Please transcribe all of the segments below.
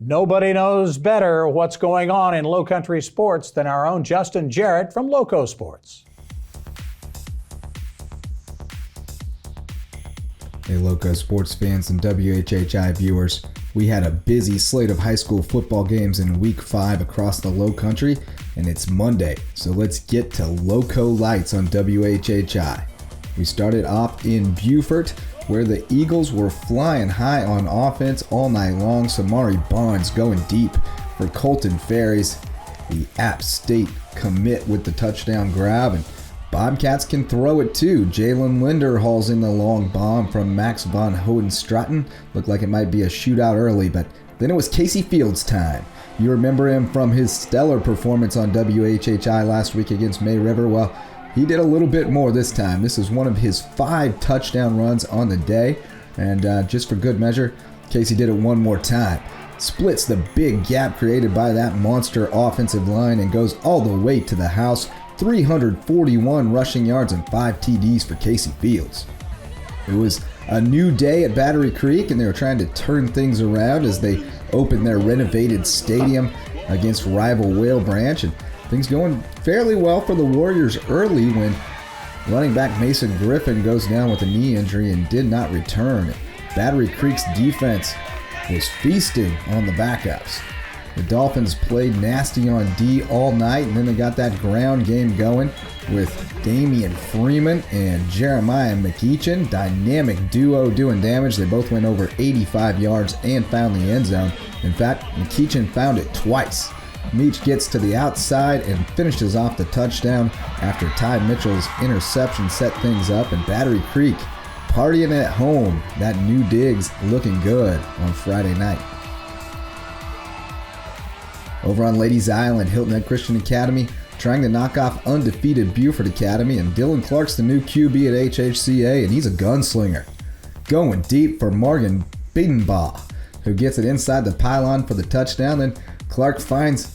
Nobody knows better what's going on in Lowcountry sports than our own Justin Jarrett from LowcoSports. Hey LowcoSports fans and WHHI viewers, we had a busy slate of high school football games in Week 5 across the Lowcountry, and it's Monday, so let's get to Lowco Lights on WHHI. We started off in Beaufort, where the Eagles were flying high on offense all night long. Samari Bonds going deep for Colton Ferries. The App State commit with the touchdown grab, and Bobcats can throw it too. Jalen Linder hauls in the long bomb from Max Von Hoden Stratton. Looked like it might be a shootout early, but then it was Casey Fields' time. You remember him from his stellar performance on WHHI last week against May River. Well, he did a little bit more this time. This is one of his 5 touchdown runs on the day, and just for good measure, Casey did it one more time. Splits the big gap created by that monster offensive line and goes all the way to the house. 341 rushing yards and 5 TDs for Casey Fields. It was a new day at Battery Creek, and they were trying to turn things around as they opened their renovated stadium against rival Whale Branch, and things going fairly well for the Warriors early when running back Mason Griffin goes down with a knee injury and did not return. Battery Creek's defense was feasting on the backups. The Dolphins played nasty on D all night, and then they got that ground game going with Damian Freeman and Jeremiah McEachin. Dynamic duo doing damage. They both went over 85 yards and found the end zone. In fact, McEachin found it twice. Meach gets to the outside and finishes off the touchdown after Ty Mitchell's interception set things up, and Battery Creek partying at home. That new Diggs looking good on Friday night. Over on Ladies Island, Hilton Head Christian Academy trying to knock off undefeated Beaufort Academy, and Dylan Clark's the new QB at HHCA, and he's a gunslinger. Going deep for Morgan Biedenbaugh, who gets it inside the pylon for the touchdown. Then Clark finds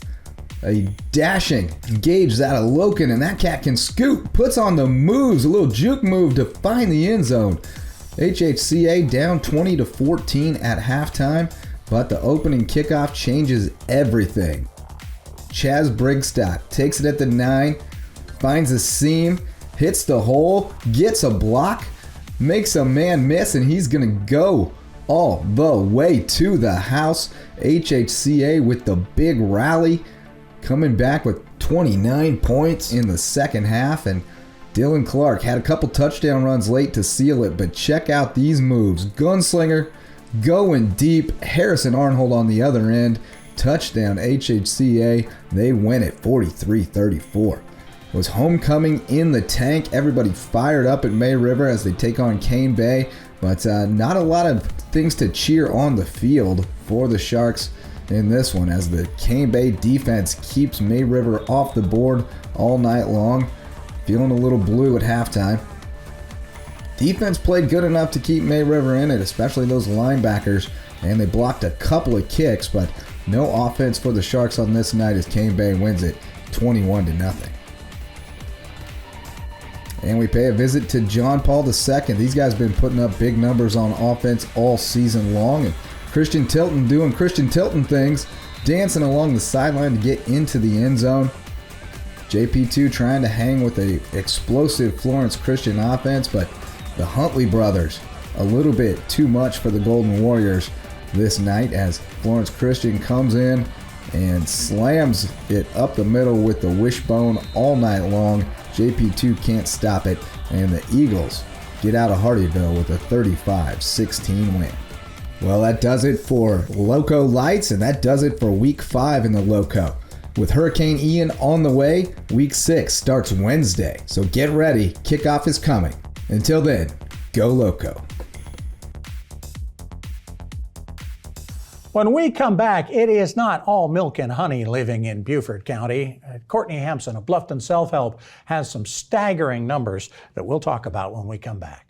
a dashing Gage out of Loken, and that cat can scoot, puts on the moves, a little juke move to find the end zone. HHCA down 20-14 at halftime, but the opening kickoff changes everything. Chaz Brigstock takes it at the 9, finds a seam, hits the hole, gets a block, makes a man miss, and he's going to go all the way to the house. HHCA with the big rally, coming back with 29 points in the second half, and Dylan Clark had a couple touchdown runs late to seal it, but check out these moves. Gunslinger going deep, Harrison Arnhold on the other end, touchdown HHCA. They win it 43-34. It was homecoming in the tank. Everybody fired up at May River as they take on Cane Bay, but not a lot of things to cheer on the field for the Sharks in this one, as the Cane Bay defense keeps May River off the board all night long. Feeling a little blue at halftime. Defense played good enough to keep May River in it, especially those linebackers, and they blocked a couple of kicks, but no offense for the Sharks on this night as Cane Bay wins it 21-0. And we pay a visit to John Paul II. These guys have been putting up big numbers on offense all season long, and Christian Tilton doing Christian Tilton things, dancing along the sideline to get into the end zone. JP2 trying to hang with a explosive Florence Christian offense, but the Huntley brothers, a little bit too much for the Golden Warriors this night, as Florence Christian comes in and slams it up the middle with the wishbone all night long. JP2 can't stop it, and the Eagles get out of Hardyville with a 35-16 win. Well, that does it for Lowco Lights, and that does it for Week 5 in the Lowco. With Hurricane Ian on the way, Week 6 starts Wednesday, so get ready, kickoff is coming. Until then, go Lowco. When we come back, it is not all milk and honey living in Beaufort County. Courtney Hampson of Bluffton Self-Help has some staggering numbers that we'll talk about when we come back.